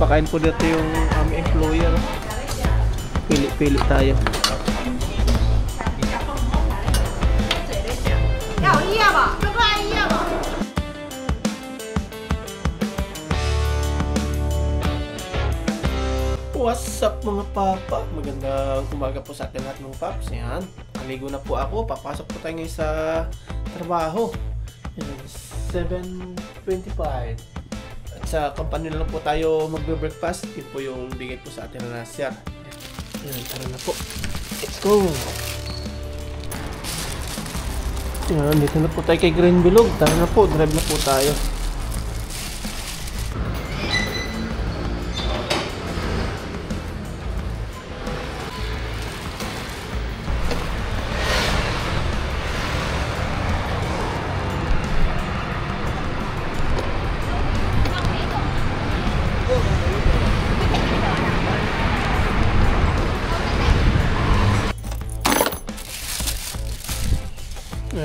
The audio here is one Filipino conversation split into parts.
Papakain po dito yung aming employer. Pili-pili tayo. What's up mga papa? Magandang umaga po sa ating lahat mga paps. Yan, naligo na po ako. Papasok po tayo ngayon sa trabaho. 7:25. At sa company na lang po tayo magbe-breakfast. Yun po yung bigay po sa atin na sir. Yan, tara na po. Let's go! Yan, dito na po tayo kay Green Bilog. Tara na po, drive na po tayo.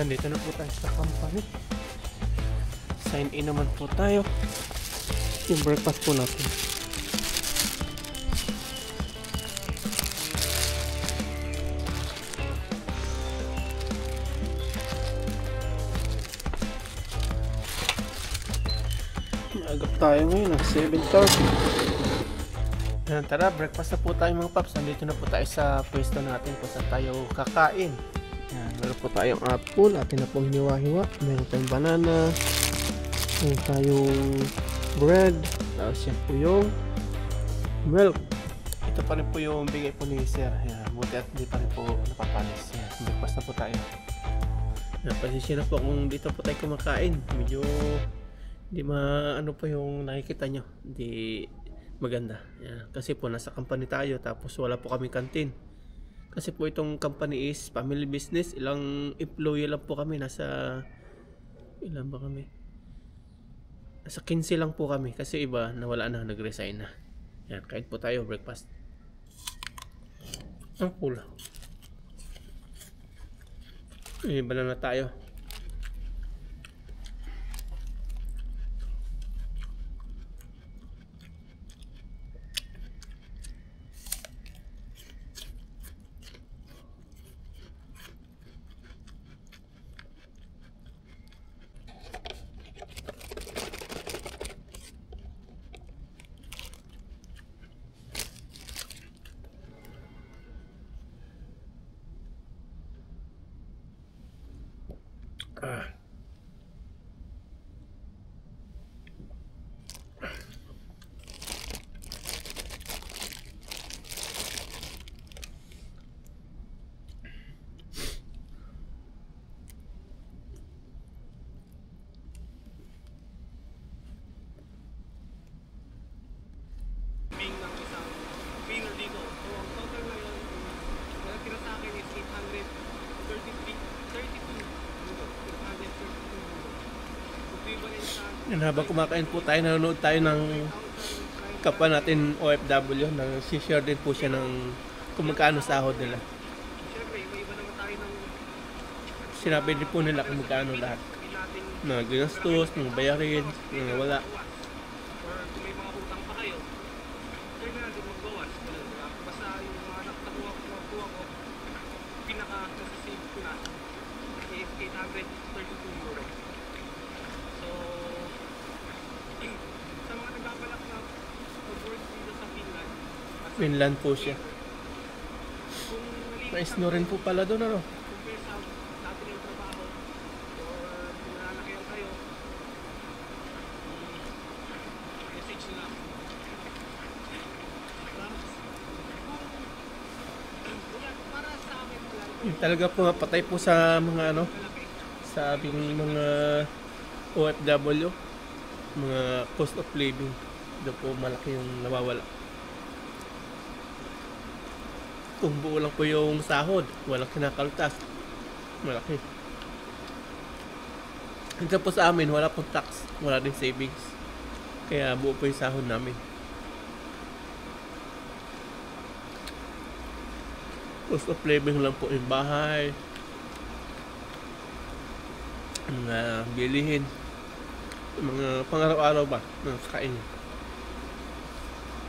Dito na po tayo sa company. Sign in naman po tayo. Yung breakfast po natin. Agap tayo ngayon ng 7:30. Yan, tara, breakfast na po tayo mga paps. Nandito na po tayo sa pwesto natin kung saan tayo kakain. Yan, meron po tayong apple, atin na pong hiniwa-hiwa. Meron tayong banana, meron tayong bread, tapos yan po yung milk. Ito pa rin po yung bigay po ni sir. Yan, buti at hindi pa rin po napapanis. Yan, breakfast na po tayo. Yan, pasensya na po kung dito po tayo kumakain. Medyo hindi ano po yung nakikita nyo, hindi maganda. Yan, kasi po nasa company tayo tapos wala po kami canteen. Kasi po itong company is family business. Ilang employee lang po kami. Ilan ba kami? Nasa 15 lang po kami. Kasi iba nawala na, nag-resign na. Yan, kain po tayo, breakfast. Ang pula. Iba na tayo. Yan, habang kumakain po tayo, nanonood tayo ng kapwa natin OFW na share din po siya ng kung magkano sahod nila. Sinabi din po nila kung magkano lahat na ginastos, ng bayarin, ng wala. Finland po siya. May snow rin po pala doon, ano? Yung talaga po nga patay po sa mga ano, sa aming mga OFW, mga cost of living. Doon po malaki yung nawawala. Kung buo lang po yung sahod, walang kinakaltas, malaki. Hanggang po sa amin, wala pong tax, wala din savings. Kaya buo po yung sahod namin. Cost of living lang po yung bahay, mga bilihin, mga pangaraw-araw ba ng kain.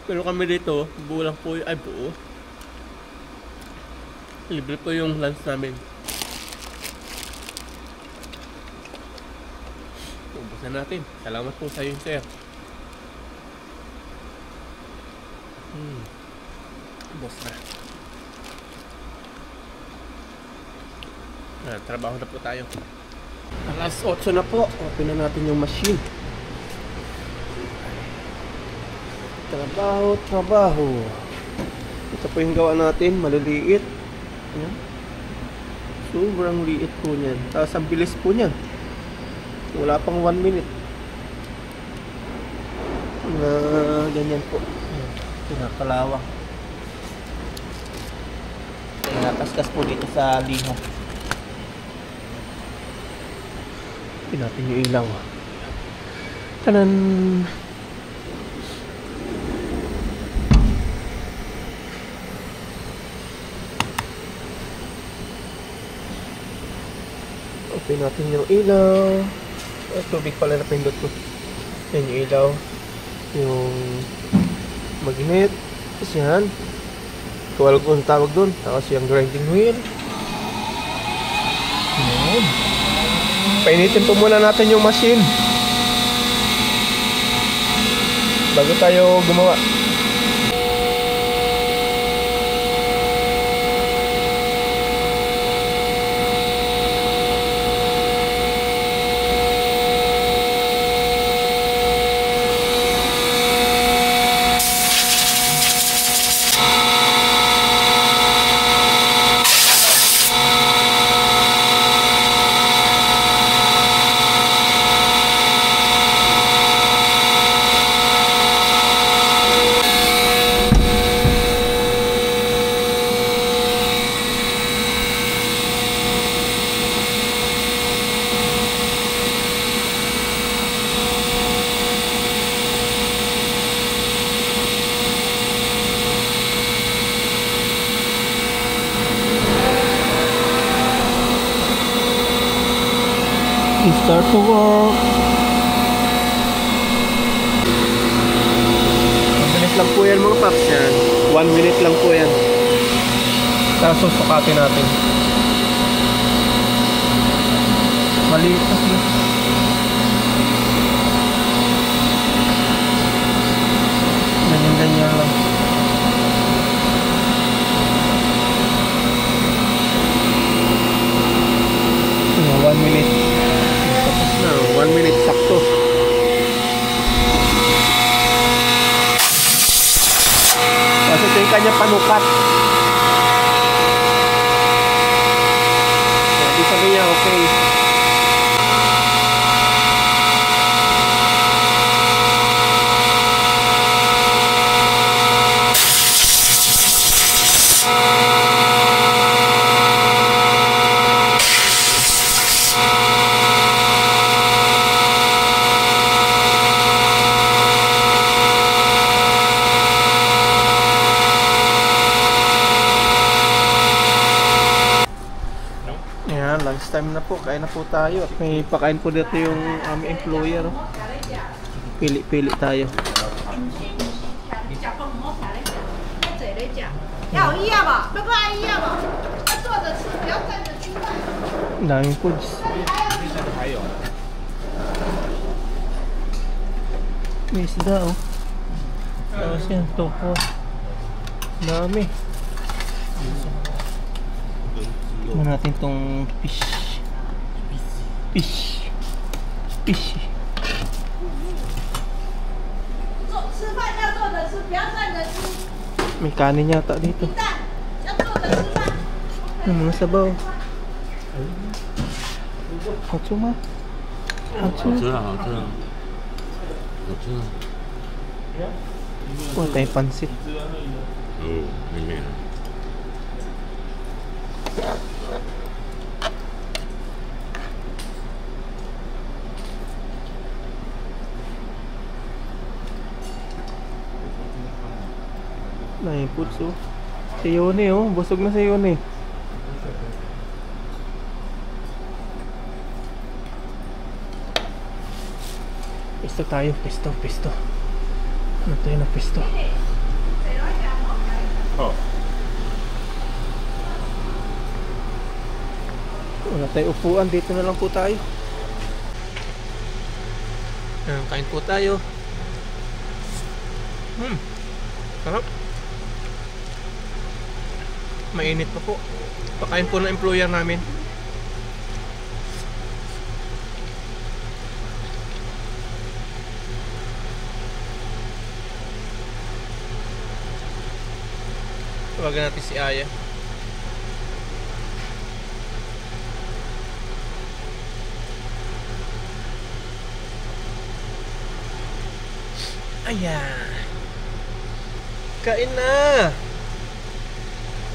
Pero kami dito, buo lang po ay buo. Libre po yung lunch namin. Ubus na natin. Salamat po sa iyo, sir. Ubus na. Trabaho na po tayo. Alas 8 na po. Open na natin yung machine. Trabaho. Ito po yung gawa natin. Maliliit. Ayan. Sobrang liit po niyan. Tapos ang bilis po niyan. Wala pang 1 minute. Na ganyan po. Ayan. Pinakalawang. Nakaskas po dito sa lino. Natin yung ilaw. Tanan! Open natin yung ilaw. Tubig pala na pindot ko. Yan yung ilaw. Yung magnet. Tapos yan. 12 ang tawag dun. Tapos yung grinding wheel. Yan. Painitin po muna natin yung machine bago tayo gumawa. Start to work. Mabilis lang po yan mga paps yan. 1 minute lang po yan. Tapos susukatin natin. Maliit kasi. Ganyan lang. So, 1 minute. 1 minute sakto. Kasi ito yung kanya panukat. Sabi sabi niya okay. Lunch time na po, kain na po tayo. At may pakain po dito yung aming employer. Pili-pili tayo. Daming foods. May isda oh. Tapos yan, topo. Dami. Tignan natin tong fish. May kanin yata dito. Yung mga sabaw. Hatsu ma. Hatsu. Kuha tayo pansit. Naiput so. Si Yone oh, busog na si Yone. Pisto tayo, pisto. Ano tayo na pisto? Oh. Wala tayong upuan, dito na lang po tayo. Kain po tayo. Sarap. Mainit pa po. Pakain po ng employer namin. Tawagan natin si Aya. Ayan. Kain na.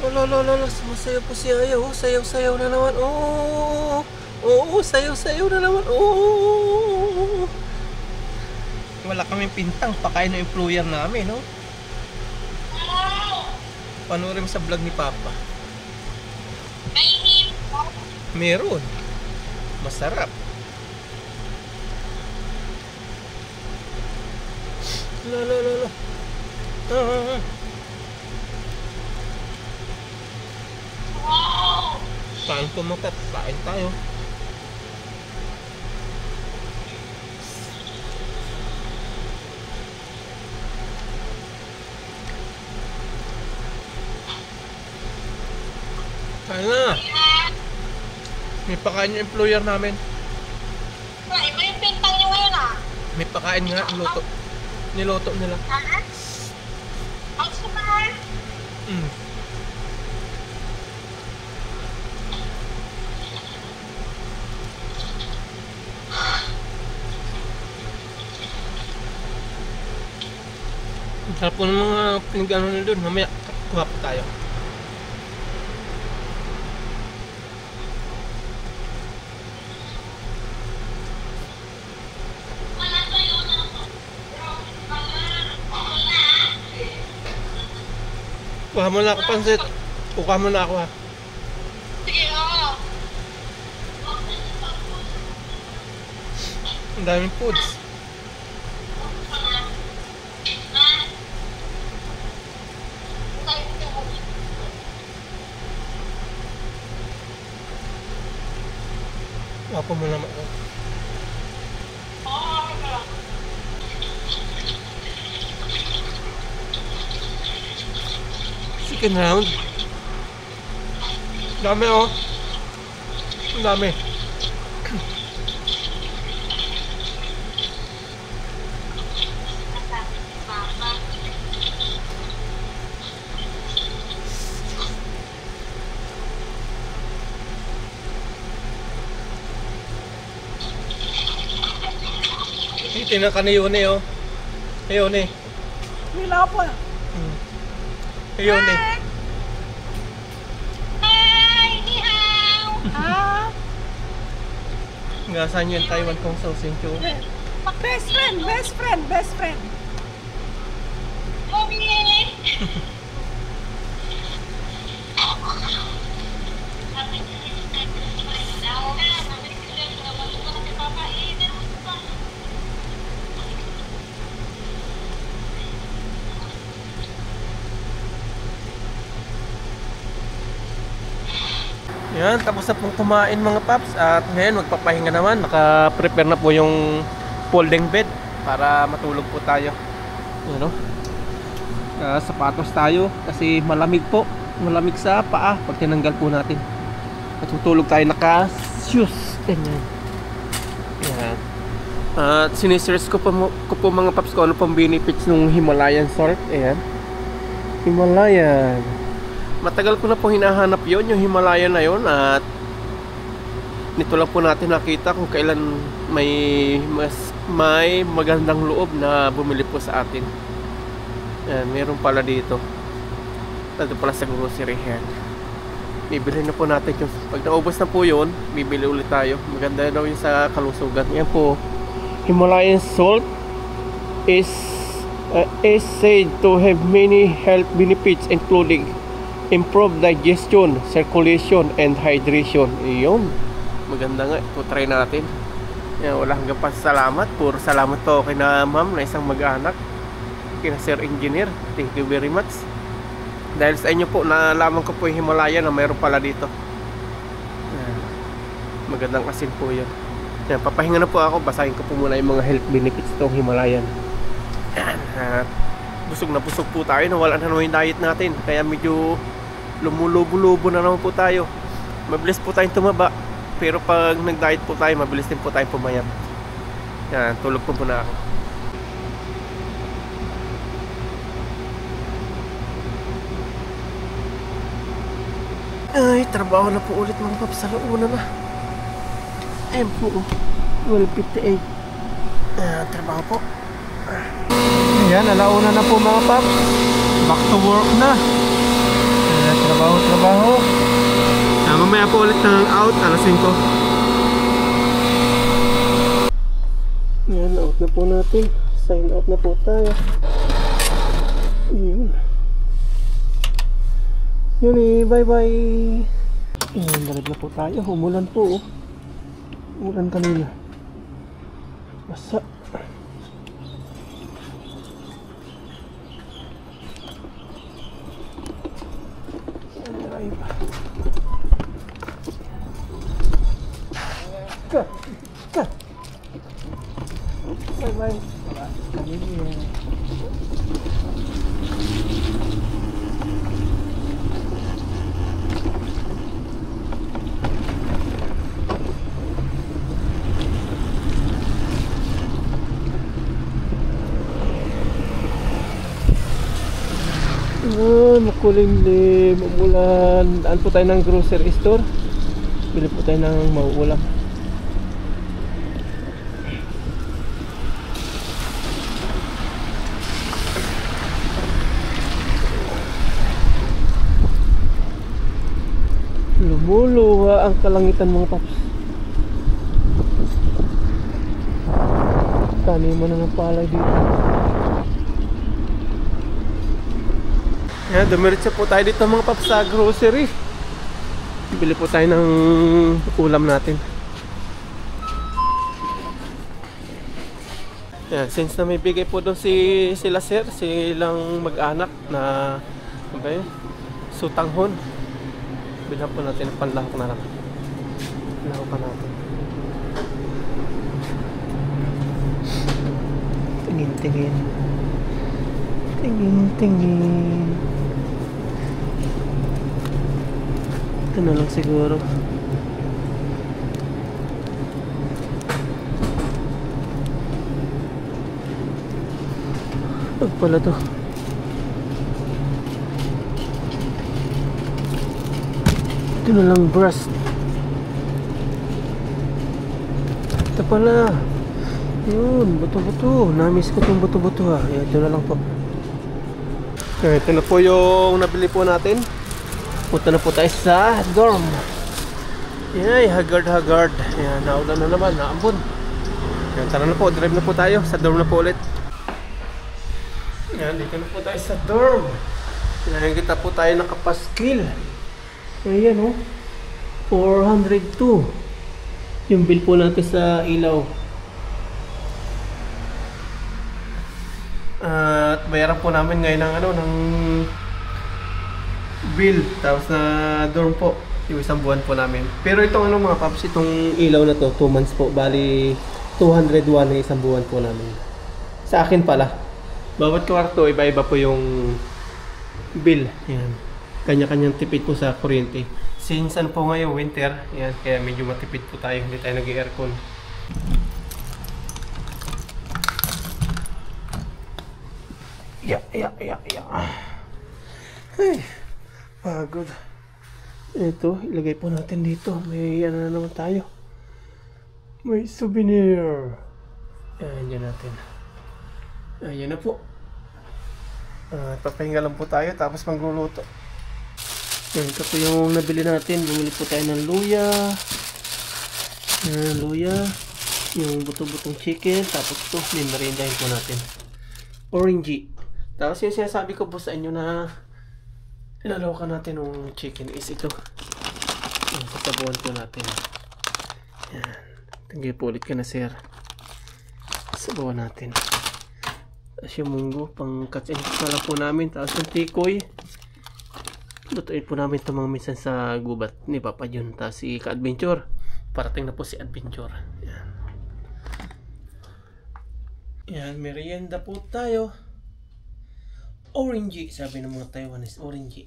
Lolo, sumasayaw po si Aya. Oh, sayaw-sayaw na naman. Oo, sayaw-sayaw na naman. Oo. Wala kaming pintang. Pakain ng employer namin, no? Panoorin mo sa vlog ni Papa. Meron. Masarap. Lolo. Kain po mga pet. Kain tayo. Kain na. May pakain yung employer namin. Iba yung pintang nyo ngayon May pakain nga. Niloto nila. Ang super. Sarap po ng mga pinagano nila doon. Mamaya kuha po tayo. Kuha mo na ako pansit. Kuha mo na ako ha. Sige, oo. Ang daming foods. Kuha po mo naman ako. Chicken round. Dami oh. Ang dami. Tingnan ka ni Yone oh. Yone. Wala po. Yone. Hi! Ni hao! Ha? Ngasan yun Taiwan kong sausing chu. Best friend. Mommy! Yan, tapos na pong kumain mga paps. At ngayon magpapahinga naman. Naka-prepare na po yung folding bed para matulog po tayo. Yan o. Sapatos tayo kasi malamig po. Malamig sa paa pag tinanggal po natin. At tutulog tayo naka-shoes. Yan. At sinisearch ko po mga paps ko ano pong benefits ng Himalayan salt. Ayan. Himalayan. Matagal ko na po hinahanap yon, yung Himalayan na yon, at nito lang po natin nakita kung kailan may magandang loob na bumili po sa atin. Ayan, meron pala dito. Dito pala sa grocery yan. Bibili na po natin yung pag naubos na po yun, bibili ulit tayo. Maganda daw yun sa kalusugan. Yan po, Himalayan salt is said to have many health benefits including improved digestion, circulation, and hydration. Iyon. Maganda nga. Ito try natin. Yan, wala hanggang pasalamat. Puro salamat po kay na ma'am na isang mag-anak. Kina Sir Engineer. Thank you very much. Dahil sa inyo po, nalaman ko po yung Himalaya na mayroon pala dito. Yan. Magandang asin po yun. Yan, papahinga na po ako. Basahin ko po muna yung mga health benefits itong Himalayan. Yan. Busog na busog po tayo. Nawala na naman yung diet natin. Kaya medyo lumulubo-lubo na naman po tayo. Mabilis po tayong tumaba. Pero pag nag-diet po tayo, mabilis din po tayong pumayat. Yan, tulog po muna ako. Ay, trabaho na po ulit mga paps. Sa launa na. Ayan po, 12:58. Trabaho po. Ayan, alauna na po mga paps. Back to work na. Trabaho. Mamaya po ulit ng out, alas 5. Ayan, out na po natin. Sign out na po tayo. Ayan. Yun eh, bye bye. Ayan, dalag na po tayo. Umulan po. Umulan kanina. Basa. Ka. Bye bye. Makulimlim, umulan. Daan po tayo ng grocery store. Bili po tayo ng mauulam. Lumuluha ang kalangitan mga paps. Taniman na ng palay dito. Ayan, dumiretso po tayo dito mga paps sa grocery. Bili po tayo ng ulam natin. Ayan, since na may bigay po doon sila sir, silang mag-anak na ano ba yun? Sutanghon. Bilhan po natin ang panlahok na lang. Lahokan natin. Tingin. Ito na lang siguro. Pag pala to. Ito na lang breast. Ito pala. Yun, buto-buto. Namiss ko itong buto-buto ha. Ito na lang po. Okay, ito na po yung nabili po natin. Punta na po tayo sa dorm. Yay, haggard. Ayan, naulan na naman, naambon. Ayan, tara na po, drive na po tayo. Sa dorm na po ulit. Ayan, dito na po tayo sa dorm. Ayan, kita po tayo nakapaskil. Ayan o, 402 yung bill po natin sa ilaw. At bayaran po namin ngayon ng bill. Tapos na dorm po yung isang buwan po namin. Pero itong mga paps, itong ilaw na to 2 months po. Bali 201 na isang buwan po namin. Sa akin pala, bawat kwarto iba-iba po yung bill. Ayan, kanya-kanyang tipid po sa kuryente. Since po ngayon winter, yan, kaya medyo matipid po tayo, hindi tayo nag-aircon. Yeah. Ay, pagod. Ito, ilagay po natin dito. May ano na naman tayo. May souvenir. Ayan, dyan natin. Ayan na po. Papahinga lang po tayo, tapos magluluto. Yan, ito po yung nabili natin. Bumili po tayo ng luya. Luya. Yung buto-butong chicken. Tapos ito, may merindahin po natin. Orangey. Tapos yung sinasabi ko po sa inyo na ilalawakan natin ng chicken is ito. Yan, sasabuhan po natin. Yan. Tingnan po ulit ka na sir. Sasabuhan natin. Tapos yung munggo, pang cuts and pala po namin. Tapos yung tikoy. Lutuin po namin ito mga minsan sa gubat ni Papa Jun. Tapos si Ka-Adventure. Parating na po si Adventure. Yan. Yan, merienda po tayo. Orangey, sabi ng mga Taiwanese, orangey.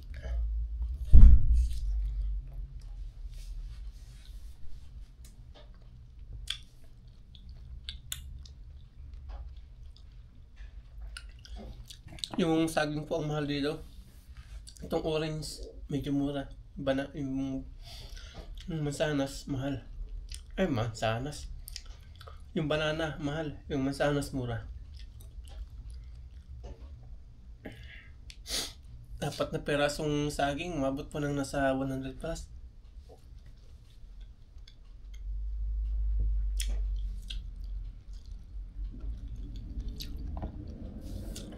Yung saging po ang mahal dito. Itong orange, medyo mura. Yung mansanas, mahal. Ay, mansanas. Yung banana, mahal. Yung mansanas, mura. Dapat na perasong saging, mabot po ng nasa 100 plus.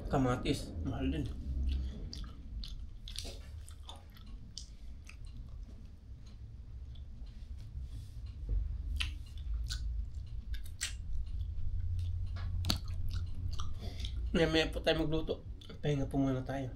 Kamatis, mahal din. May po tayo magluto. Pahinga po muna tayo.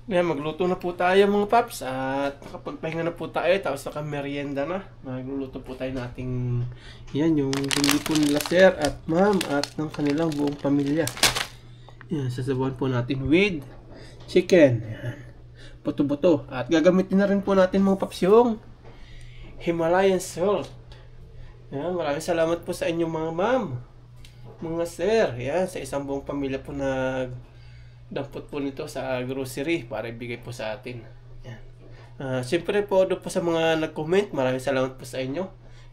Ngayon, magluto na po tayo mga paps at nakapagpahinga na po tayo tapos naka-merienda na. Magluluto po tayo nating yan, yung hindi po nila sir at ma'am at ng kanilang buong pamilya. Yan, sasabawan po natin with chicken. Yan, buto-buto. At gagamitin na rin po natin mga paps yung Himalayan salt. Yan, maraming salamat po sa inyong mga ma'am, mga sir. Yan, sa isang buong pamilya po dampot po nito sa grocery para ibigay po sa atin. Yan. Siyempre po doon po sa mga nag-comment, maraming salamat po sa inyo.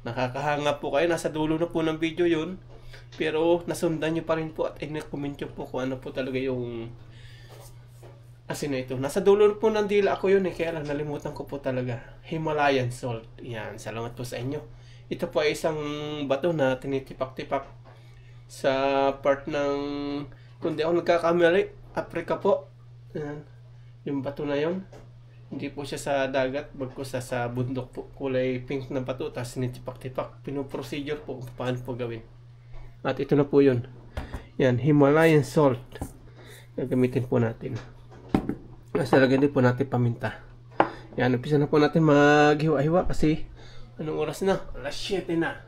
Nakakahanga po kayo, nasa dulo na po ng video yun. Pero nasundan nyo pa rin po at i-comment nyo po kung ano po talaga yung asin na ito. Nasa dulo po ng dila ako yun kaya lang nalimutan ko po talaga. Himalayan salt. Yan, salamat po sa inyo. Ito po ay isang bato na tinitipak-tipak sa part ng, kung di ako nagkakamali, Africa po. Ayan. Yung bato na yon. Hindi po siya sa dagat, bagkus sa bundok po. Kulay pink na bato, tapos sinitipak-tipak. Pinoprocedure po kung paano po gawin. At ito na po yun. Yan, Himalayan salt. Gagamitin po natin. Tapos lagyan din po natin paminta. Yan, umpisa na po natin maghiwa-hiwa kasi anong oras na? Alas 7 na.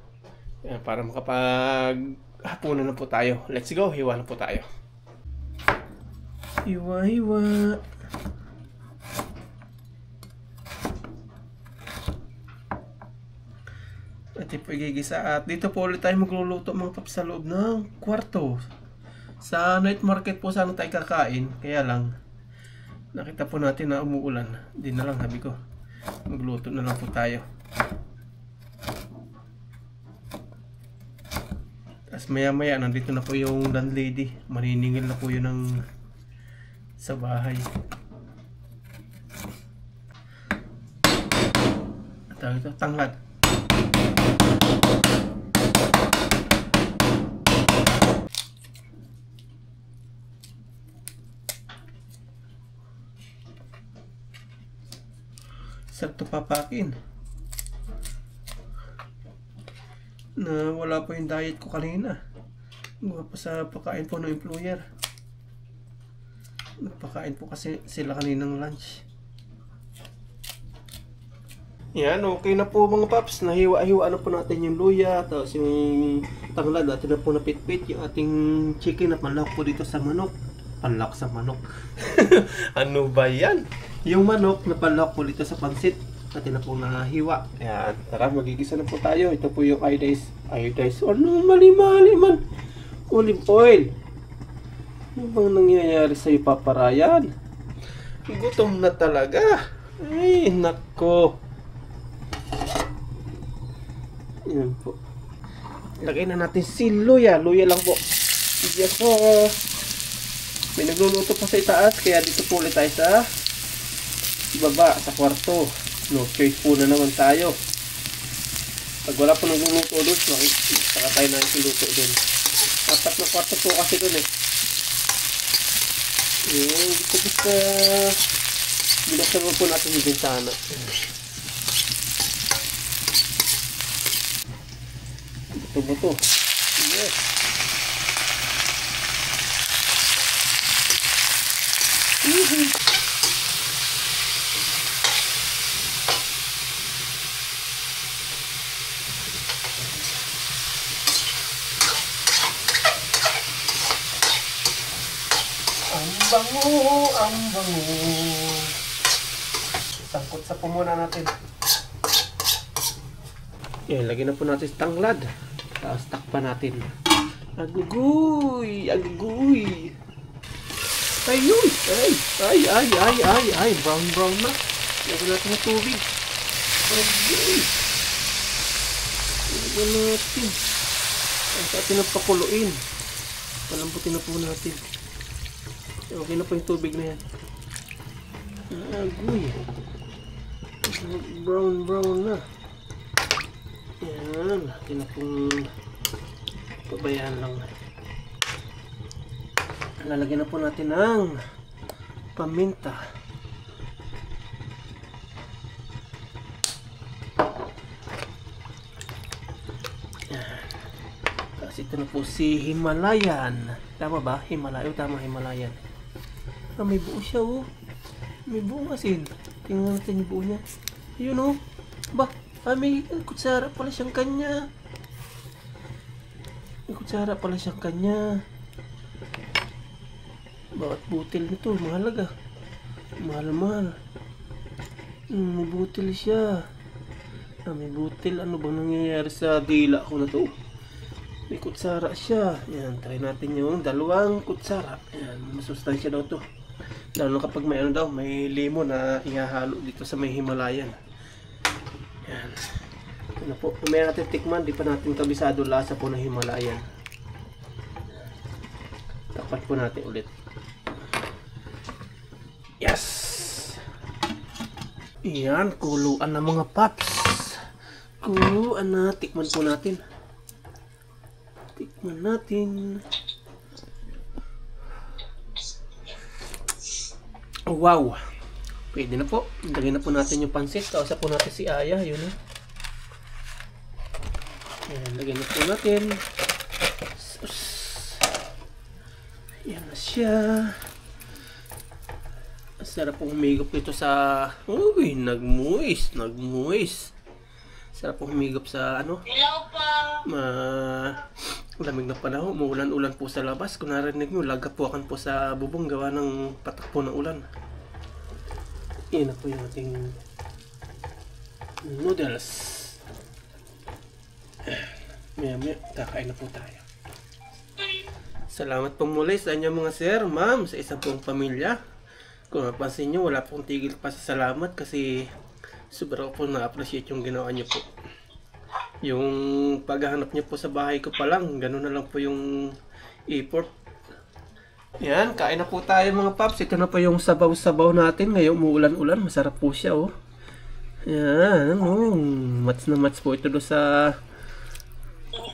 Yan, para makapaghapunan na po tayo. Let's go, hiwa na po tayo. Hiwa-hiwa. At po igigisa. At dito po ulit tayo magluluto mga paps sa loob ng kwarto. Sa night market po sana tayo kakain. Kaya lang, nakita po natin na umuulan. Hindi na lang, sabi ko, magluto na lang po tayo. Tapos maya-maya, nandito na po yung landlady. Maniningil na po yun ng sa bahay. At ito, tanglad. Sarap ito papakin. Na wala po yung diet ko kanina. Gawa pa sa pagkain po ng employer. Nagpakain po kasi sila kaninang lunch. Yan, okay na po mga paps. Nahiwa-hiwa na po natin yung luya. Tapos yung tanglad natin na po napit-pit. Yung ating chicken na panlak po dito sa manok. Panlak sa manok. Ano ba yan? Yung manok na panlak po dito sa pansit. Natin na po nahiwa. Yan, tara magigisa na po tayo. Ito po yung iodize. Ano mali-mali man? Olive oil. Ano bang nangyayari sa'yo, Papa Ryan? Gutom na talaga. Ay, nako. Yan po. Lagay na natin si luya. Luya lang po. Yes po. May nagluluto pa sa itaas. Kaya dito po ulit tayo sa baba, sa kwarto. No choice po na naman tayo. Pag wala po nagluluto doon, saka tayo na luto doon. Apat na kwarto po kasi doon eh. Yung gusto binuksan mo po natin yung bintana. Buto-buto. Yes. Ang bango, ang bango. Sangkot sa pumuna natin. Yan, lagyan na po natin sa tanglad. Tapos takpan natin. Agugoy! Agugoy! Ayun! Ay! Brown na. Lagyan natin ng tubig. Agugoy! Lagyan natin. Ang atin ang pakuluin. Palambutin na po natin. Okay na po yung tubig na yan. Agoy. Brown na. Yan. Atin na pong pabayaan lang. Lalagyan na po natin ng paminta. Yan. Kasi ito na po si Himalayan. Tama ba? Himalayan. Tama, Himalayan. Ah, may buo siya, oh. May buo asin. Tingnan natin yung buo niya. Yun, oh. Ba? Ah, may kutsara pala siyang kanya. May kutsara pala siyang kanya. Bawat butil nito, mahalaga. Mahal. May butil siya. Ah, may butil. Ano bang nangyayari sa dila ko na to? May kutsara siya. Yan, try natin yung dalawang kutsara. Yan, masustansya daw to. Lalo kapag may ano daw, may lemon na ihahalo dito sa may Himalayan. Yan. Ano po, may natin tikman, di pa natin kabisado lasa po ng Himalayan. Tapat po natin ulit. Yes! Yan, kuluan ng mga paps. Kuluan na, tikman po natin. Tikman natin. Oh, wow! Pwede na po. Lagyan na po natin yung pansit. Kausap po natin si Aya. Yun na. Ayan, lagyan na po natin. Ayan na siya. Sarap pong humigop ito sa... Uy, nagmuis. Sarap pong humigop sa ano? Hello po. Lamig na panahon. Umuulan-ulan po sa labas. Kung narinig nyo, lagapuakan po sa bubong gawa ng patakpo ng ulan. Yan na po yung ating noodles. Maya, kakain na po tayo. Salamat po muli sa inyo mga sir, ma'am, sa isang pong pamilya. Kung napansin nyo, wala pong tigil pa sa salamat kasi sobrang po na-appreciate yung ginawa nyo po. Yung paghahanap nyo po sa bahay ko pa lang, gano'n na lang po yung effort. Yan, kain na po tayo mga paps. Ito na po yung sabaw-sabaw natin. Ngayong umuulan-ulan, masarap po siya, oh. Yan, match na match po ito do sa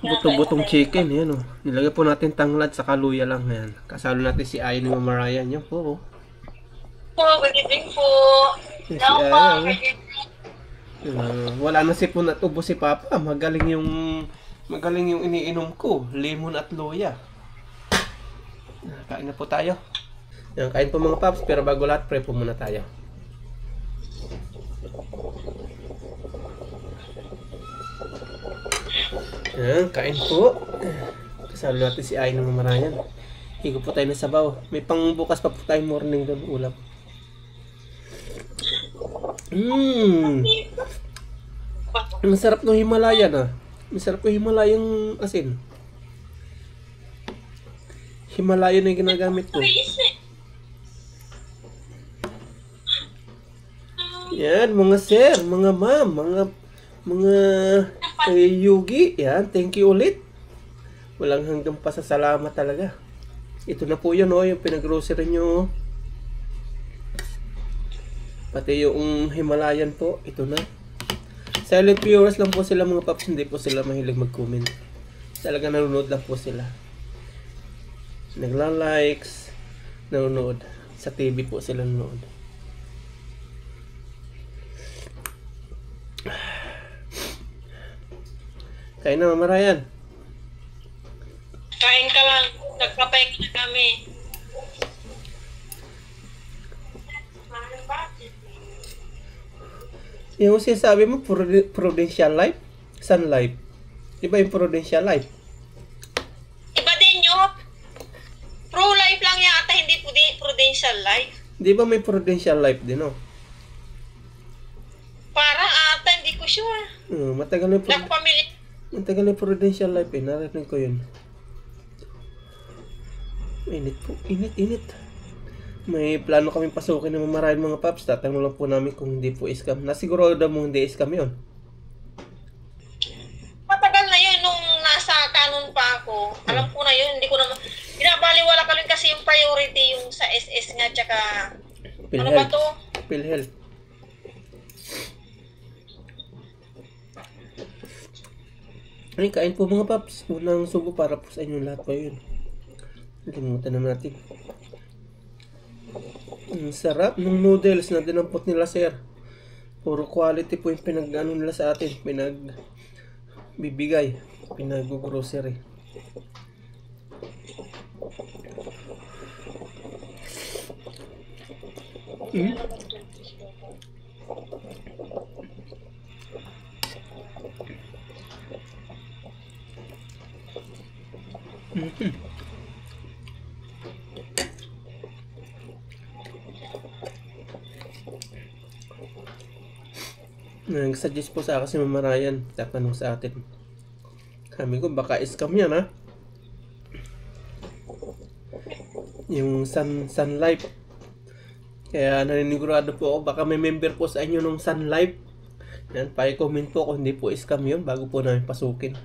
buto-butong chicken. Yan, oh. Nilagay po natin tanglad sa kaluya lang. Yan. Kasalo natin si Aya ni Mama Ryan. Yan po, oh. Good evening po. Yes, Hello po. Wala na sipon at ubo si Papa. Magaling yung iniinom ko. Lemon at luya. Kain na po tayo. Yan, kain po mga paps. Pero bago lahat, pray po muna tayo. Yan, kain po. Kasalo natin si Ay ng Mamarayan. Higo po tayo ng sabaw. May pang bukas pa po tayong morning doon ulam. Masarap ng Himalayan, ah. Masarap ng Himalayang asin. Himalayan na yung ginagamit ko. Yan, mga sir, mga ma'am, mga yugi. Yan, thank you ulit. Walang hanggang pasasalamat talaga. Ito na po yun, oh, yung pinag-grocery nyo. Pati yung Himalayan po, ito na. Silent viewers lang po sila mga paps, hindi po sila mahilig mag-comment. Talaga nanonood lang po sila. Nagla-likes, nanonood. Sa TV po sila nanonood. Kain na, Mama Ryan. Kain ka lang. Nagkapay ka na kami. Yung sinasabi mo, Prudential Life? Sun Life? Iba yung Prudential Life? Iba din yun. Pro-life lang yata, hindi prudential life. Di ba may Prudential Life din, no? Parang ata, hindi ko sure. Matagal na Black family. matagal na yung Prudential Life eh. Narinig ko yun. Init po. Init. May plano kami pasukin ng maraming mga paps. Tatanong lang po namin kung hindi po scam. Nasigurado mo hindi scam yun. Matagal na yun nung nasa kanon pa ako. Alam ko na yun, hindi ko naman. Binabaliwala ka rin kasi yung priority yung sa SS nga, tsaka ano ba to? PhilHealth. Ay, kain po mga paps. Unang subo para po sa inyo lahat po yun. Limutan na natin. Ang sarap ng noodles na dinampot nila, sir. Puro quality po yung pinag-ano nila sa atin. Bibigay. Pinag-grocery. Nag-suggest po sa akin si Mama Ryan. Tatanong sa atin. Kami ko, baka scam yan, ha? Yung Sun Life. Kaya naninigurado po ako, baka may member po sa inyo ng Sun Life. Yan, pa-comment po kung hindi po scam yun bago po namin pasukin.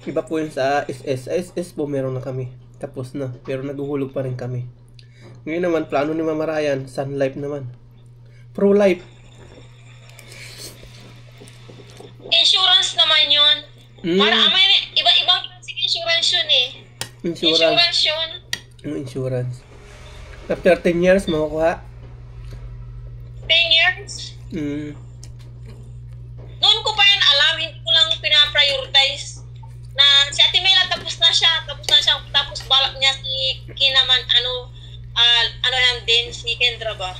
Iba po yun sa SS. SS po meron na kami. Tapos na. Pero naguhulog pa rin kami. Ngayon naman, plano ni Mama Ryan, Sun Life naman. Pro-life. Insurance naman yun. Para may iba-ibang insurance yun eh. Insurance yun. Ano insurance? After 10 years, makukuha? 10 years? Noon ko pa yan alam, hindi ko lang pinaprioritize. Na si Ate Mela tapos na siya. Tapos balak niya si Kinaman, ano yan din, si Kendra ba?